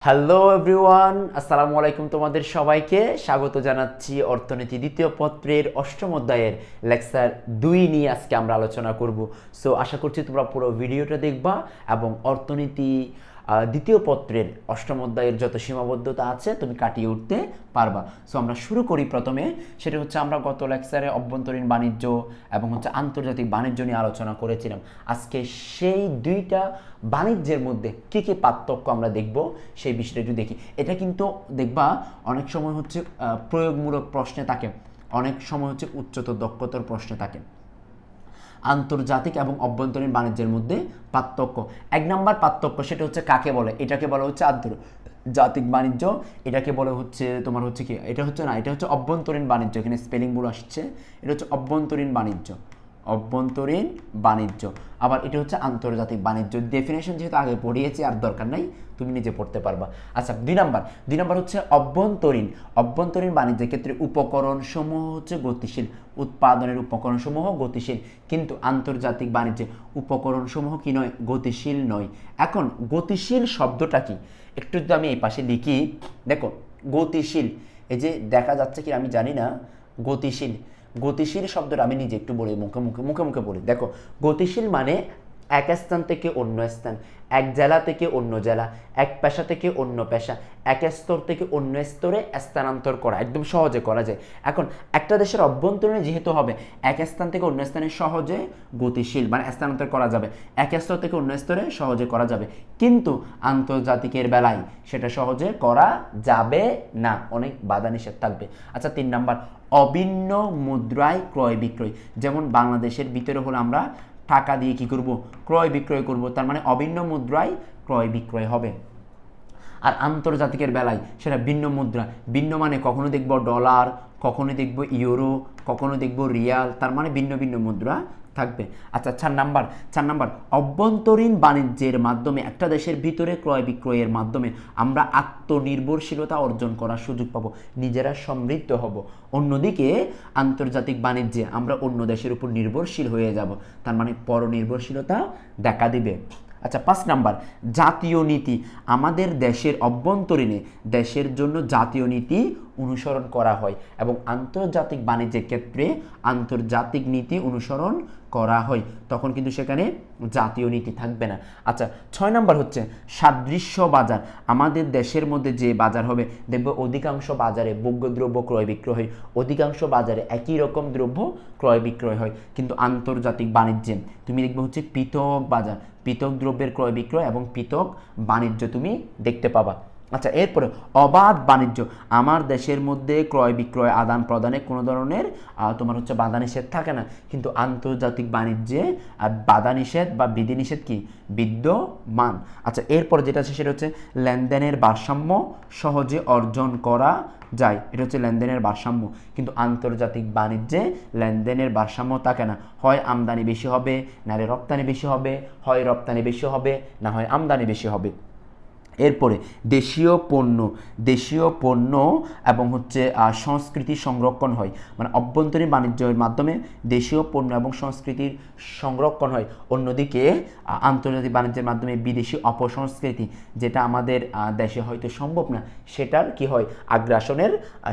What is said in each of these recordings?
Hello everyone, আসসালামু আলাইকুম। তোমাদের সবাইকে স্বাগত জানাচ্ছি অর্থনীতি দ্বিতীয় পত্রের অষ্টম অধ্যায়ের লেকচার 2 নিয়ে আজকে আমরা আলোচনা করব। সো আশা করছি তোমরা পুরো ভিডিওটা দেখবা এবং অর্থনীতি দ্বিতীয় পত্রের অষ্টম অধ্যায়ের যত সীমাবদ্ধতা আছে তুমি কাটিয়ে উঠতে পারবা। সো আমরা শুরু করি। প্রথমে সেটা হচ্ছে আমরা গত লেকচারে অভ্যন্তরীণ বাণিজ্য এবং হচ্ছে আন্তর্জাতিক বাণিজ্য নিয়ে আলোচনা করেছিলাম। আজকে সেই দুইটা বাণিজ্যের মধ্যে কী কী পার্থক্য আমরা দেখব সেই বিষয়টা একটু দেখি। এটা কিন্তু দেখবা অনেক সময় হচ্ছে প্রয়োগমূলক প্রশ্নে থাকে, অনেক সময় হচ্ছে উচ্চতর দক্ষতার প্রশ্নে থাকে। আন্তর্জাতিক এবং অভ্যন্তরীণ বাণিজ্যের মধ্যে পার্থক্য, এক নম্বর পার্থক্য সেটা হচ্ছে কাকে বলে। এটাকে বলা হচ্ছে আন্তর্জাতিক বাণিজ্য, এটাকে বলে হচ্ছে তোমার হচ্ছে কি, এটা হচ্ছে না, এটা হচ্ছে অভ্যন্তরীণ বাণিজ্য। এখানে স্পেলিং ভুল আসছে, এটা হচ্ছে অভ্যন্তরীণ বাণিজ্য, অভ্যন্তরীণ বাণিজ্য। আবার এটা হচ্ছে আন্তর্জাতিক বাণিজ্য। ডেফিনেশন যেহেতু আগে পড়িয়েছি আর দরকার নাই, তুমি নিজে পড়তে পারবা। আচ্ছা, দুই নাম্বার হচ্ছে অভ্যন্তরীণ বাণিজ্যের ক্ষেত্রে উপকরণ সমূহ হচ্ছে গতিশীল, উৎপাদনের উপকরণ সমূহ গতিশীল, কিন্তু আন্তর্জাতিক বাণিজ্যে উপকরণ সমূহ কি নয়, গতিশীল নয়। এখন গতিশীল শব্দটা কি একটু যদি আমি এই পাশে লিখি, দেখো গতিশীল, এই যে দেখা যাচ্ছে কি আমি জানি না, গতিশীল গতিশীল শব্দটা আমি নিজে একটু বলি, মুখে মুখে বলি। দেখো গতিশীল মানে এক স্থান থেকে অন্য স্থান, এক জেলা থেকে অন্য জেলা, এক পেশা থেকে অন্য পেশা, এক স্তর থেকে অন্য স্তরে স্থানান্তর করা, একদম সহজে করা যায়। এখন একটা দেশের অভ্যন্তরীণে যেহেতু হবে, এক স্থান থেকে অন্য স্থানে সহজে গতিশীল মানে স্থানান্তর করা যাবে, এক স্তর থেকে অন্য স্তরে সহজে করা যাবে, কিন্তু আন্তর্জাতিকের বেলায় সেটা সহজে করা যাবে না, অনেক বাধা নিষেধ থাকবে। আচ্ছা, 3 নাম্বার অভিন্ন মুদ্রায় ক্রয় বিক্রয়। যেমন বাংলাদেশের ভিতরে হলে আমরা টাকা দিয়ে কি করব, ক্রয় বিক্রয় করব, তার মানে অভিন্ন মুদ্রায় ক্রয় বিক্রয় হবে। আর আন্তর্জাতিকের বেলায় সেটা ভিন্ন মুদ্রা, ভিন্ন মানে কখনো দেখব ডলার, কখনো দেখব ইউরো, কখনো দেখব রিয়াল, তার মানে ভিন্ন ভিন্ন মুদ্রা থাকবে। আচ্ছা, 4 নাম্বার অভ্যন্তরীণ বাণিজ্যের মাধ্যমে একটা দেশের ভিতরে ক্রয় বিক্রয়ের মাধ্যমে আমরা আত্মনির্ভরশীলতা অর্জন করার সুযোগ পাবো, নিজেরা সমৃদ্ধ হব। অন্যদিকে আন্তর্জাতিক বাণিজ্যে আমরা অন্য দেশের উপর নির্ভরশীল হয়ে যাব, তার মানে পরনির্ভরশীলতা দেখা দিবে। আচ্ছা, 5 নাম্বার জাতীয় নীতি। আমাদের দেশের অভ্যন্তরীণে দেশের জন্য জাতীয় নীতি অনুসরণ করা হয় এবং আন্তর্জাতিক বাণিজ্যের ক্ষেত্রে আন্তর্জাতিক নীতি অনুসরণ করা হয়, তখন কিন্তু সেখানে জাতীয় নীতি থাকবে না। আচ্ছা, 6 নাম্বার হচ্ছে সাদৃশ্য বাজার। আমাদের দেশের মধ্যে যে বাজার হবে, দেখবে অধিকাংশ বাজারে ভোগ্যদ্রব্য ক্রয় বিক্রয় হয়, অধিকাংশ বাজারে একই রকম দ্রব্য ক্রয় বিক্রয় হয়, কিন্তু আন্তর্জাতিক বাণিজ্যে তুমি দেখবে হচ্ছে পৃথক বাজার, পৃথক দ্রব্যের ক্রয় বিক্রয় এবং পৃথক বাণিজ্য তুমি দেখতে পাবা। আচ্ছা, এরপরে অবাধ বাণিজ্য। আমার দেশের মধ্যে ক্রয় বিক্রয় আদান প্রদানে কোনো ধরনের তোমার হচ্ছে বাধা নিষেধ থাকে না, কিন্তু আন্তর্জাতিক বাণিজ্যে বাধা নিষেধ বা বিধিনিষেধ কি বিদ্যমান। আচ্ছা, এরপরে যেটা আছে সেটা হচ্ছে লেনদেনের ভারসাম্য সহজে অর্জন করা যায়, এটা হচ্ছে লেনদেনের ভারসাম্য, কিন্তু আন্তর্জাতিক বাণিজ্যে লেনদেনের ভারসাম্য থাকে না, হয় আমদানি বেশি হবে নাহলে রপ্তানি বেশি হবে, হয় রপ্তানি বেশি হবে না হয় আমদানি বেশি হবে। এরপরে দেশীয় পণ্য এবং হচ্ছে সংস্কৃতি সংরক্ষণ হয়, মানে অভ্যন্তরীণ বাণিজ্যের মাধ্যমে দেশীয় পণ্য এবং সংস্কৃতির সংরক্ষণ হয়। অন্যদিকে আন্তর্জাতিক বাণিজ্যের মাধ্যমে বিদেশি অপসংস্কৃতি, যেটা আমাদের দেশে হয়তো সম্ভব না, সেটার কি হয়, আগ্রাসনের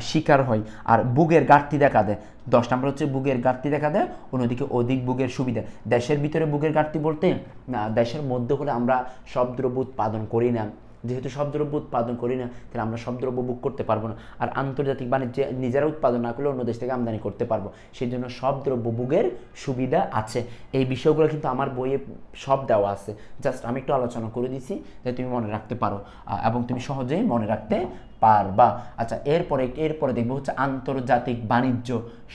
শিকার হয় আর বুকের ঘাটতি দেখা দেয়। 10 নম্বর হচ্ছে বুকের ঘাটতি দেখা দেয়, অন্যদিকে অধিক বুকের সুবিধা। দেশের ভিতরে বুকের ঘাটতি বলতে না, দেশের মধ্যে হলে আমরা সব দ্রব্য উৎপাদন করি না, যেহেতু সব দ্রব্য উৎপাদন করি না তাহলে আমরা সব দ্রব্য বুক করতে পারবো না, আর আন্তর্জাতিক বাণিজ্যে নিজেরা উৎপাদন না করলে অন্য দেশ থেকে আমদানি করতে পারবো, সেই জন্য সব দ্রব্য বুকের সুবিধা আছে। এই বিষয়গুলো কিন্তু আমার বইয়ে সব দেওয়া আছে, জাস্ট আমি একটু আলোচনা করে দিচ্ছি যে তুমি মনে রাখতে পারো এবং তুমি সহজেই মনে রাখতে পারবা। আচ্ছা, এরপরে দেখবো হচ্ছে আন্তর্জাতিক বাণিজ্য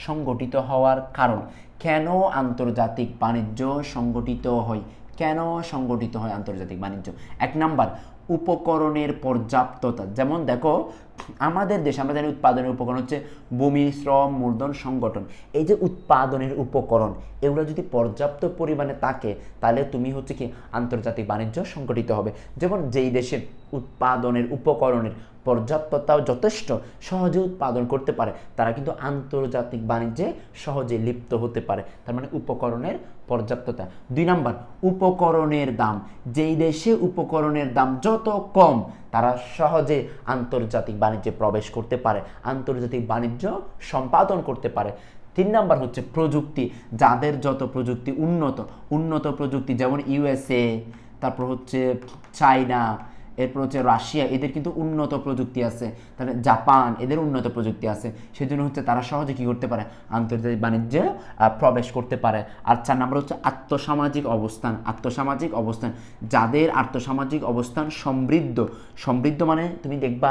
সংগঠিত হওয়ার কারণ। কেন আন্তর্জাতিক বাণিজ্য সংগঠিত হয়, কেন সংগঠিত হয় আন্তর্জাতিক বাণিজ্য? 1 নাম্বার উপকরণের পর্যাপ্ততা। যেমন দেখো আমাদের দেশে আমরা জানি উৎপাদনের উপকরণ হচ্ছে ভূমি, শ্রম, মূলধন, সংগঠন। এই যে উৎপাদনের উপকরণ, এগুলো যদি পর্যাপ্ত পরিমাণে থাকে তাহলে তুমি হচ্ছে কি আন্তর্জাতিক বাণিজ্য সংগঠিত হবে। যেমন যেই দেশের উৎপাদনের উপকরণের পর্যাপ্ততাও যথেষ্ট সহজে উৎপাদন করতে পারে, তারা কিন্তু আন্তর্জাতিক বাণিজ্যে সহজে লিপ্ত হতে পারে। তার মানে উপকরণের পর্যাপ্ততা। 2 নাম্বার, উপকরণের দাম। যেই দেশে উপকরণের দাম যত কম, তারা সহজে আন্তর্জাতিক বাণিজ্যে প্রবেশ করতে পারে, আন্তর্জাতিক বাণিজ্য সম্পাদন করতে পারে। 3 নাম্বার হচ্ছে প্রযুক্তি। যাদের যত প্রযুক্তি উন্নত প্রযুক্তি, যেমন ইউএসএ, তারপর হচ্ছে চায়না, এরপর হচ্ছে রাশিয়া, এদের কিন্তু উন্নত প্রযুক্তি আছে, তাহলে জাপান, এদের উন্নত প্রযুক্তি আছে, সেই জন্য হচ্ছে তারা সহজে কী করতে পারে, আন্তর্জাতিক বাণিজ্যে প্রবেশ করতে পারে। আর 4 নাম্বার হচ্ছে আর্থসামাজিক অবস্থান। যাদের আর্থসামাজিক অবস্থান সমৃদ্ধ মানে তুমি দেখবা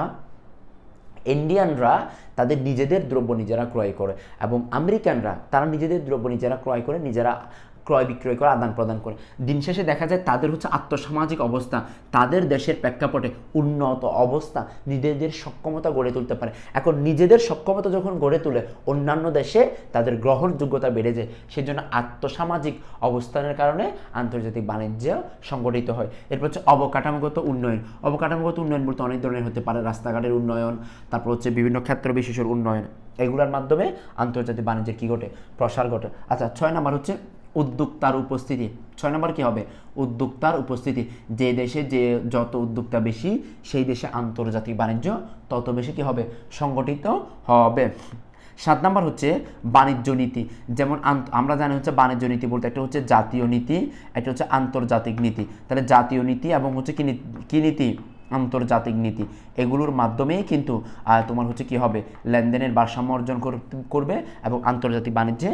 ইন্ডিয়ানরা তাদের নিজেদের দ্রব্য নিজেরা ক্রয় করে, এবং আমেরিকানরা তারা নিজেদের দ্রব্য নিজেরা ক্রয় করে, নিজেরা ক্রয় বিক্রয় করে, আদান প্রদান করে। দিন শেষে দেখা যায় তাদের হচ্ছে আর্থসামাজিক অবস্থা, তাদের দেশের প্রেক্ষাপটে উন্নত অবস্থা, নিজেদের সক্ষমতা গড়ে তুলতে পারে। এখন নিজেদের সক্ষমতা যখন গড়ে তোলে, অন্যান্য দেশে তাদের গ্রহণযোগ্যতা বেড়ে যায়। সেই জন্য আর্থসামাজিক অবস্থানের কারণে আন্তর্জাতিক বাণিজ্য সংগঠিত হয়। এরপর হচ্ছে অবকাঠামোগত উন্নয়ন বলতে অনেক ধরনের হতে পারে, রাস্তাঘাটের উন্নয়ন, তারপর হচ্ছে বিভিন্ন ক্ষেত্র বিশেষের উন্নয়ন, এগুলোর মাধ্যমে আন্তর্জাতিক বাণিজ্যের কী ঘটে, প্রসার ঘটে। আচ্ছা, 6 নাম্বার হচ্ছে উদ্যোক্তার উপস্থিতি। 6 নম্বর কী হবে, উদ্যোক্তার উপস্থিতি। যে দেশে যে যত উদ্যোক্তা বেশি, সেই দেশে আন্তর্জাতিক বাণিজ্য তত বেশি কী হবে, সংগঠিত হবে। 7 নম্বর হচ্ছে বাণিজ্য নীতি। যেমন আমরা জানি হচ্ছে বাণিজ্য নীতি বলতে একটা হচ্ছে জাতীয় নীতি, একটা হচ্ছে আন্তর্জাতিক নীতি। তাহলে জাতীয় নীতি এবং হচ্ছে কি নীতি, আন্তর্জাতিক নীতি, এগুলোর মাধ্যমেই কিন্তু তোমার হচ্ছে কি হবে, লেনদেনের ভারসাম্য অর্জন করবে এবং আন্তর্জাতিক বাণিজ্যে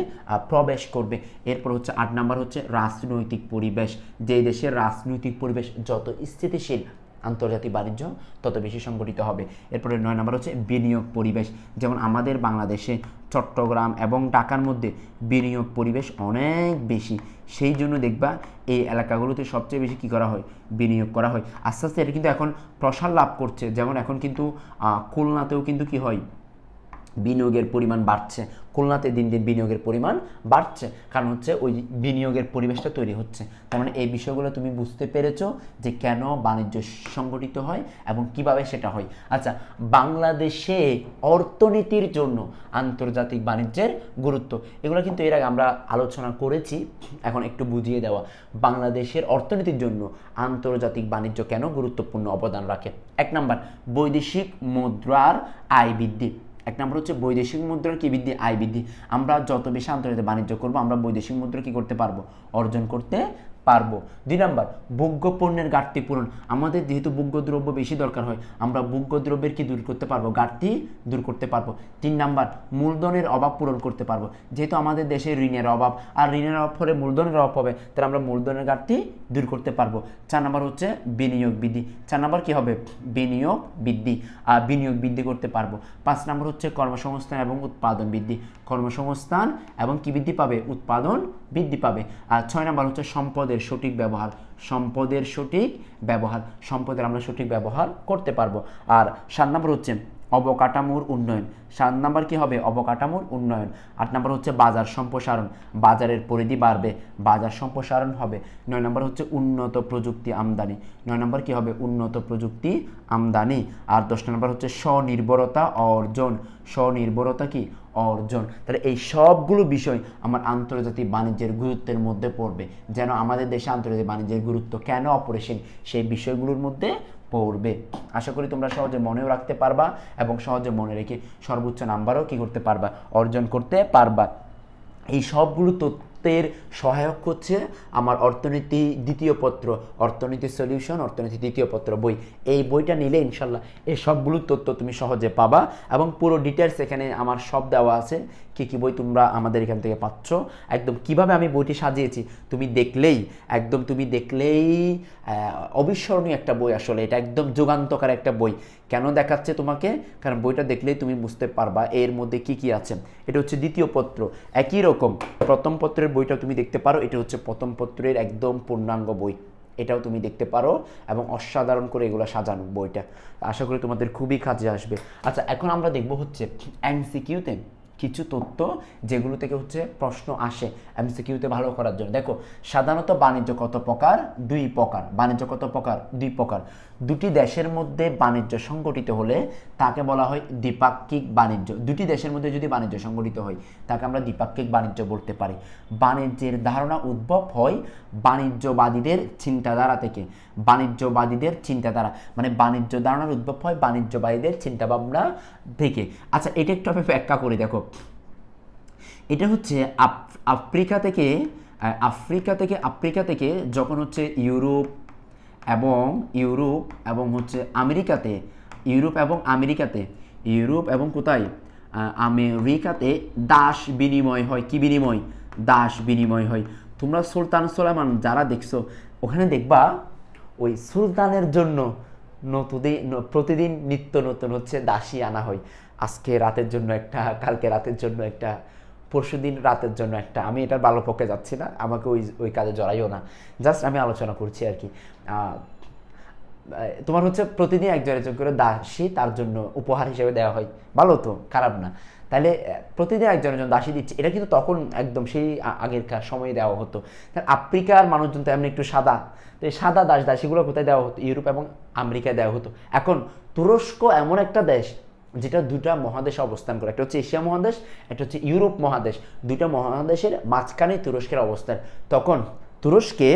প্রবেশ করবে। এরপর হচ্ছে 8 নাম্বার হচ্ছে রাজনৈতিক পরিবেশ। যে দেশের রাজনৈতিক পরিবেশ যত স্থিতিশীল, আন্তর্জাতিক বাণিজ্য তত বেশি সংগঠিত হবে। এরপরে 9 নাম্বার হচ্ছে বিনিয়োগ পরিবেশ। যেমন আমাদের বাংলাদেশে চট্টগ্রাম এবং ঢাকার মধ্যে বিনিয়োগ পরিবেশ অনেক বেশি, সেই জন্য দেখবা এই এলাকাগুলোতে সবচেয়ে বেশি কী করা হয়, বিনিয়োগ করা হয়। আস্তে আস্তে এটা কিন্তু এখন প্রসার লাভ করছে। যেমন এখন কিন্তু খুলনাতেও কিন্তু কি হয়, বিনিয়োগের পরিমাণ বাড়ছে। খুলনাতে দিন দিন বিনিয়োগের পরিমাণ বাড়ছে, কারণ হচ্ছে ওই বিনিয়োগের পরিবেশটা তৈরি হচ্ছে। তার মানে এই বিষয়গুলো তুমি বুঝতে পেরেছো যে কেন বাণিজ্য সংগঠিত হয় এবং কিভাবে সেটা হয়। আচ্ছা, বাংলাদেশে অর্থনীতির জন্য আন্তর্জাতিক বাণিজ্যের গুরুত্ব, এগুলো কিন্তু এর আগে আমরা আলোচনা করেছি, এখন একটু বুঝিয়ে দেওয়া। বাংলাদেশের অর্থনীতির জন্য আন্তর্জাতিক বাণিজ্য কেন গুরুত্বপূর্ণ অবদান রাখে। 1 নাম্বার, বৈদেশিক মুদ্রার আয় বৃদ্ধি। 1 নম্বর হচ্ছে বৈদেশিক মুদ্রার কি বৃদ্ধি, আয় বৃদ্ধি। আমরা যত বেশি আন্তর্জাতিক বাণিজ্য করবো, আমরা বৈদেশিক মুদ্রা কি করতে পারবো, অর্জন করতে পারবো। 2 নম্বর, ভোগ্য পণ্যের ঘাটতি পূরণ। আমাদের যেহেতু ভোগ্য দ্রব্য বেশি দরকার হয়, আমরা ভোগ্য দ্রব্যের কি দূর করতে পারবো, ঘাটতি দূর করতে পারবো। 3 নাম্বার, মূলধনের অভাব পূরণ করতে পারবো। যেহেতু আমাদের দেশে ঋণের অভাব, আর ঋণের অভাব হলে মূলধনের অভাব হবে, তাহলে আমরা মূলধনের ঘাটতি দূর করতে পারবো। 4 নাম্বার হচ্ছে বিনিয়োগ বৃদ্ধি। 4 নাম্বার কি হবে, বিনিয়োগ বৃদ্ধি, আর বিনিয়োগ বৃদ্ধি করতে পারবো। 5 নাম্বার হচ্ছে কর্মসংস্থান এবং উৎপাদন বৃদ্ধি। কর্মসংস্থান এবং কি বৃদ্ধি পাবে, উৎপাদন বৃদ্ধি পাবে। আর 6 নাম্বার হচ্ছে সম্পদের সঠিক ব্যবহার। সম্পদের আমরা সঠিক ব্যবহার করতে পারবো। আর 7 নাম্বার হচ্ছে অবকাঠামোর উন্নয়ন। 7 নাম্বার কি হবে, অবকাঠামোর উন্নয়ন। 8 নাম্বার হচ্ছে বাজার সম্প্রসারণ, বাজারের পরিধি বাড়বে, বাজার সম্প্রসারণ হবে। 9 নাম্বার হচ্ছে উন্নত প্রযুক্তি আমদানি। 9 নাম্বার কি হবে, উন্নত প্রযুক্তি আমদানি। আর 10 নাম্বার হচ্ছে স্বনির্ভরতা অর্জন। স্বনির্ভরতা কি, অর্জন। তাহলে এই সবগুলো বিষয় আমার আন্তর্জাতিক বাণিজ্যের গুরুত্বের মধ্যে পড়বে। যেন আমাদের দেশে আন্তর্জাতিক বাণিজ্যের গুরুত্ব কেন অপরিসীম, সেই বিষয়গুলোর মধ্যে পড়বে। আশা করি তোমরা সহজে মনেও রাখতে পারবা এবং সহজে মনে রেখে সর্বোচ্চ নাম্বারও কি করতে পারবা, অর্জন করতে পারবা। এই সবগুলো তথ্যের সহায়ক হচ্ছে আমার অর্থনীতি দ্বিতীয় পত্র, অর্থনীতি সলিউশন, অর্থনীতি দ্বিতীয় পত্র বই। এই বইটা নিলে ইনশাল্লাহ এই সবগুলো তথ্য তুমি সহজে পাবা এবং পুরো ডিটেলস এখানে আমার সব দেওয়া আছে। কী কী বই তোমরা আমাদের এখান থেকে পাচ্ছ, একদম কিভাবে আমি বইটি সাজিয়েছি তুমি দেখলেই অবিস্মরণীয় একটা বই। আসলে এটা একদম যুগান্তকার একটা বই। কেন দেখাচ্ছে তোমাকে, কারণ বইটা দেখলেই তুমি বুঝতে পারবা এর মধ্যে কি কি আছে। এটা হচ্ছে দ্বিতীয় পত্র, একই রকম প্রথম পত্রের বইটা তুমি দেখতে পারো। এটা হচ্ছে প্রথম পত্রের একদম পূর্ণাঙ্গ বই, এটাও তুমি দেখতে পারো এবং অসাধারণ করে এগুলো সাজানো বইটা। আশা করি তোমাদের খুবই কাজে আসবে। আচ্ছা, এখন আমরা দেখব হচ্ছে এমসিকিউতে কিছু তথ্য যেগুলো থেকে হচ্ছে প্রশ্ন আসে এমসিকিউতে ভালো করার জন্য। দেখো সাধারণত বাণিজ্য কত প্রকার? 2 প্রকার। বাণিজ্য কত প্রকার? 2 প্রকার। দুটি দেশের মধ্যে বাণিজ্য সংগঠিত হলে তাকে বলা হয় দ্বিপাক্ষিক বাণিজ্য। দুটি দেশের মধ্যে যদি বাণিজ্য সংগঠিত হয় তাকে আমরা দ্বিপাক্ষিক বাণিজ্য বলতে পারি। বাণিজ্যের ধারণা উদ্ভব হয় বাণিজ্যবাদীদের চিন্তাধারা থেকে। বাণিজ্যবাদীদের চিন্তাধারা মানে বাণিজ্য ধারণার উদ্ভব হয় বাণিজ্যবাদীদের চিন্তাভাবনা থেকে। আচ্ছা এটা একটু আমি ব্যাখ্যা করি। দেখো এটা হচ্ছে আফ্রিকা থেকে যখন হচ্ছে ইউরোপ এবং হচ্ছে ইউরোপ এবং কোথায় আমেরিকাতে দাস বিনিময় হয়। কি বিনিময়? দাস বিনিময় হয়। তোমরা সুলতান সুলেমান যারা দেখছো ওখানে দেখবা ওই সুলতানের জন্য প্রতিদিন নিত্য নতুন হচ্ছে দাসী আনা হয়। আজকে রাতের জন্য একটা, কালকে রাতের জন্য একটা, পরশুদিন রাতের জন্য একটা। আমি এটার ভালো পক্ষে যাচ্ছি না, আমাকে ওই কাজে জড়াইও না, জাস্ট আমি আলোচনা করছি আর কি। তোমার হচ্ছে প্রতিদিন একজন করে দাসী তার জন্য উপহার হিসেবে দেওয়া হয়। ভালো তো, খারাপ না। তাহলে প্রতিদিন একজন দাসী দিচ্ছে, এটা কিন্তু তখন একদম সেই আগেরকার সময়ে দেওয়া হতো। আফ্রিকার মানুষজন তো এমনি একটু সাদা, তো এই সাদা দাসীগুলো কোথায় দেওয়া হতো? ইউরোপ এবং আমেরিকায় দেওয়া হতো। এখন তুরস্ক এমন একটা দেশ যেটা দুটা মহাদেশে অবস্থান করে, একটা হচ্ছে এশিয়া মহাদেশ, একটা হচ্ছে ইউরোপ মহাদেশ। দুইটা মহাদেশের মাঝখানে তুরস্কের অবস্থান। তখন তুরস্কে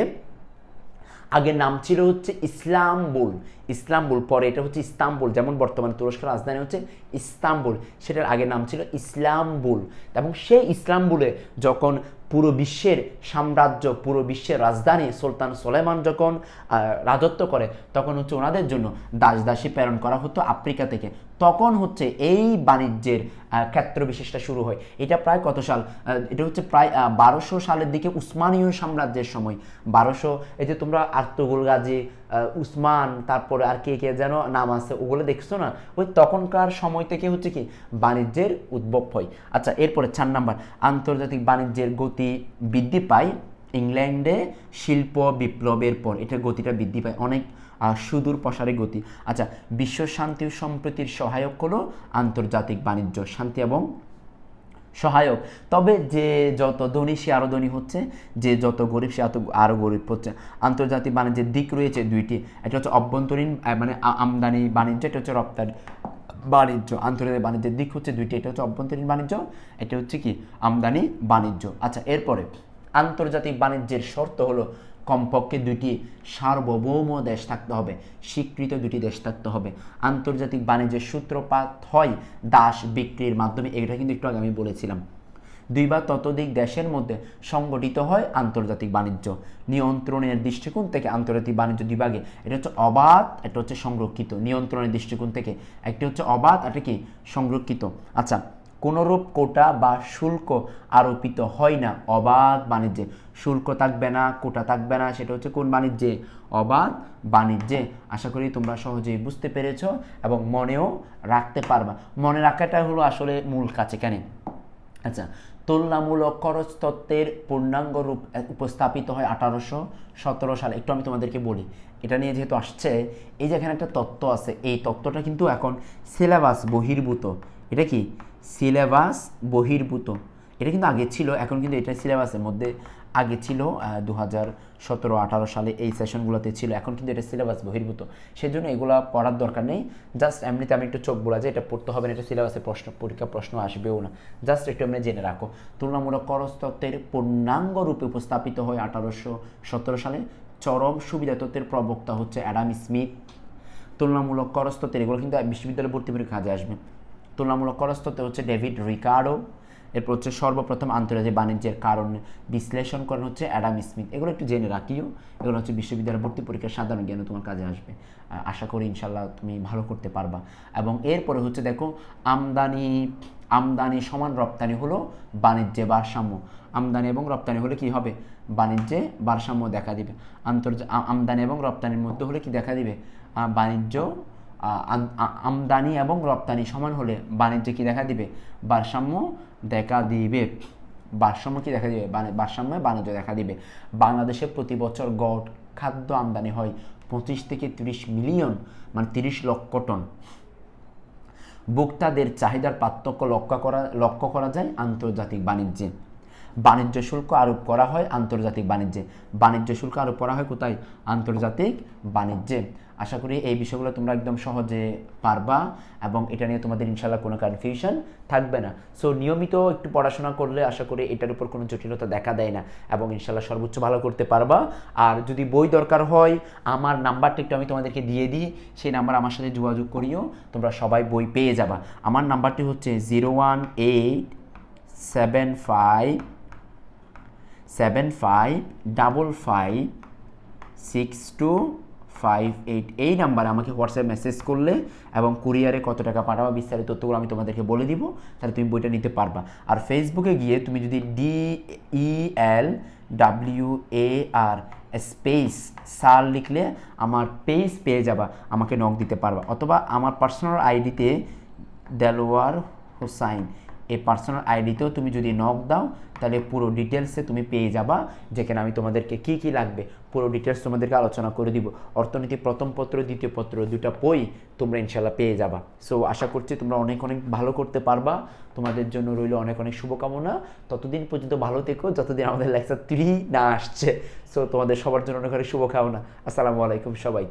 আগের নাম ছিল হচ্ছে ইসলামবুল, পরে এটা হচ্ছে ইস্তাম্বুল। যেমন বর্তমানে তুরস্কের রাজধানী হচ্ছে ইস্তাম্বুল, সেটার আগের নাম ছিল ইসলামবুল। এবং সেই ইসলামবুলে যখন পুরো বিশ্বের সাম্রাজ্য, পুরো বিশ্বের রাজধানী সুলতান সুলেমান যখন রাজত্ব করে, তখন হচ্ছে ওনাদের জন্য দাসী প্রেরণ করা হতো আফ্রিকা থেকে। তখন হচ্ছে এই বাণিজ্যের ক্ষেত্র বিশেষটা শুরু হয়। এটা প্রায় কত সাল? এটা হচ্ছে প্রায় 1200 সালের দিকে, উসমানীয় সাম্রাজ্যের সময়। 1200, এই যে তোমরা আর্তুগরুল গাজী, উসমান, তারপরে আর কে কে যেন নাম আছে, ওগুলো দেখছো না? ওই তখনকার সময় থেকে হচ্ছে কি বাণিজ্যের উদ্ভব হয়। আচ্ছা এরপরে 4 নাম্বার, আন্তর্জাতিক বাণিজ্যের গতি বৃদ্ধি পায় ইংল্যান্ডে শিল্প বিপ্লবের পর। এটার গতিটা বৃদ্ধি পায়, অনেক সুদূর প্রসারী গতি। আচ্ছা, বিশ্ব শান্তি ও সম্প্রীতির সহায়ক হলো আন্তর্জাতিক বাণিজ্য, শান্তি এবং সহায়ক। তবে যে যত ধনী সে আরও ধনী হচ্ছে, যে যত গরিব সে আরও গরিব হচ্ছে। আন্তর্জাতিক বাণিজ্যের দিক রয়েছে 2টি, এটা হচ্ছে অভ্যন্তরীণ মানে আমদানি বাণিজ্য, এটা হচ্ছে রপ্তানি বাণিজ্য। আন্তর্জাতিক বাণিজ্যের দিক হচ্ছে 2টি, এটা হচ্ছে অভ্যন্তরীণ বাণিজ্য, এটা হচ্ছে কি আমদানি বাণিজ্য। আচ্ছা এরপরে আন্তর্জাতিক বাণিজ্যের শর্ত হলো কমপক্ষে 2টি সার্বভৌম দেশ থাকতে হবে, স্বীকৃত 2টি দেশ থাকতে হবে। আন্তর্জাতিক বাণিজ্যের সূত্রপাত হয় দাস বিক্রির মাধ্যমে, এটা কিন্তু একটু আগে আমি বলেছিলাম। 2 বা ততোধিক দেশের মধ্যে সংগঠিত হয় আন্তর্জাতিক বাণিজ্য। নিয়ন্ত্রণের দৃষ্টিকোণ থেকে আন্তর্জাতিক বাণিজ্য 2 ভাগে, এটা হচ্ছে অবাধ, এটা হচ্ছে সংরক্ষিত। নিয়ন্ত্রণের দৃষ্টিকোণ থেকে একটি হচ্ছে অবাধ, এটা কি সংরক্ষিত। আচ্ছা, কোনোরূপ কোটা বা শুল্ক আরোপিত হয় না অবাধ বাণিজ্যে। শুল্ক থাকবে না, কোটা থাকবে না, সেটা হচ্ছে কোন বাণিজ্যে? অবাধ বাণিজ্যে। আশা করি তোমরা সহজেই বুঝতে পেরেছো এবং মনেও রাখতে পারবা। মনে রাখাটা হলো আসলে মূল কাজ এখানে। আচ্ছা, তুলনামূলক খরচ তত্ত্বের পূর্ণাঙ্গ রূপ উপস্থাপিত হয় 1817 সালে। একটু আমি তোমাদেরকে বলি, এটা নিয়ে যেহেতু আসছে, এই যে এখানে একটা তত্ত্ব আছে, এই তত্ত্বটা কিন্তু এখন সিলেবাস বহির্ভূত। এটা কি সিলেবাস বহির্ভূত? এটা কিন্তু আগে ছিল, এখন কিন্তু এটা সিলেবাসের মধ্যে আগে ছিল 2017-18 সালে এই সেশনগুলোতে ছিল, এখন কিন্তু এটা সিলেবাস বহির্ভূত। সেজন্য এগুলো পড়ার দরকার নেই, জাস্ট এমনিতে আমি একটু চোখ বোলা যে এটা পড়তে হবে না, এটা সিলেবাসের পরীক্ষা প্রশ্ন আসবেও না, জাস্ট একটু এমনি জেনে রাখো। তুলনামূলক খরচ তত্ত্বের পূর্ণাঙ্গ রূপে উপস্থাপিত হয় 1817 সালে। চরম সুবিধা তত্ত্বের প্রবক্তা হচ্ছে অ্যাডাম স্মিথ। তুলনামূলক খরচ তত্ত্বের, এগুলো কিন্তু বিশ্ববিদ্যালয়ে ভর্তি পরীক্ষা কাজে আসবে। তুলনামূলক খরচ তত্ত্ব হচ্ছে ডেভিড রিকার্ডো। এরপর হচ্ছে সর্বপ্রথম আন্তর্জাতিক বাণিজ্যের কারণ বিশ্লেষণ করেন হচ্ছে অ্যাডাম স্মিথ। এগুলো একটু জেনে রাখিও, এগুলো হচ্ছে বিশ্ববিদ্যালয় ভর্তি পরীক্ষার সাধারণ জ্ঞানে তোমার কাজে আসবে। আশা করি ইনশাল্লাহ তুমি ভালো করতে পারবা। এবং এরপরে হচ্ছে দেখো আমদানি সমান রপ্তানি হলো বাণিজ্যে ভারসাম্য। আমদানি এবং রপ্তানি হলে কি হবে? বাণিজ্যে ভারসাম্য দেখা দিবে। আমদানি এবং রপ্তানির মধ্যে হলে কি দেখা দিবে? বাণিজ্য আমদানি এবং রপ্তানি সমান হলে বাণিজ্যে কি দেখা দিবে? ভারসাম্য দেখা দিবে। ভারসাম্য কি দেখা দিবে? ভারসাম্যে বাণিজ্য দেখা দিবে। বাংলাদেশে প্রতি বছর গড় খাদ্য আমদানি হয় 25 থেকে 30 মিলিয়ন, মানে 30 লক্ষ টন। ভোক্তাদের চাহিদার পার্থক্য লক্ষ্য করা যায় আন্তর্জাতিক বাণিজ্যে। বাণিজ্য শুল্ক আরোপ করা হয় আন্তর্জাতিক বাণিজ্যে। বাণিজ্য শুল্ক আরোপ করা হয় কোথায়? আন্তর্জাতিক বাণিজ্যে। আশা করি এই বিষয়গুলো তোমরা একদম সহজে পারবা এবং এটা নিয়ে তোমাদের ইনশাল্লাহ কোনো কনফিউশন থাকবে না। সো নিয়মিত একটু পড়াশোনা করলে আশা করি এটার উপর কোনো জটিলতা দেখা দেয় না এবং ইনশাল্লাহ সর্বোচ্চ ভালো করতে পারবা। আর যদি বই দরকার হয় আমার নাম্বারটা একটু আমি তোমাদেরকে দিয়ে দিই, সেই নাম্বার আমার সাথে যোগাযোগ করিও, তোমরা সবাই বই পেয়ে যাবা। আমার নাম্বারটি হচ্ছে 01875556258। এই নাম্বারে আমাকে হোয়াটসঅ্যাপ মেসেজ করলে এবং কুরিয়ারে কত টাকা পাঠাবা বিস্তারিত তথ্যগুলো আমি তোমাদেরকে বলে দিব, তাহলে তুমি বইটা নিতে পারবা। আর ফেসবুকে গিয়ে তুমি যদি DELWAR স্পেস সার লিখলে আমার পেজ পেয়ে যাবা, আমাকে নক দিতে পারবা। অথবা আমার পার্সোনাল আইডিতে দেলোয়ার হোসাইন, এই পার্সোনাল আইডিতেও তুমি যদি নক দাও তাহলে পুরো ডিটেলসে তুমি পেয়ে যাবা, যেখানে আমি তোমাদেরকে কি কি লাগবে পুরো ডিটেলস তোমাদেরকে আলোচনা করে দিব। অর্থনীতি প্রথম পত্র দ্বিতীয় পত্র দুটা বই তোমরা ইনশাল্লাহ পেয়ে যাবা। সো আশা করছি তোমরা অনেক অনেক ভালো করতে পারবা। তোমাদের জন্য রইল অনেক অনেক শুভকামনা। ততদিন পর্যন্ত ভালো থেকো যতদিন আমাদের লেকচার 3 না আসছে। সো তোমাদের সবার জন্য অনেক অনেক শুভকামনা। আসসালামু আলাইকুম সবাইকে।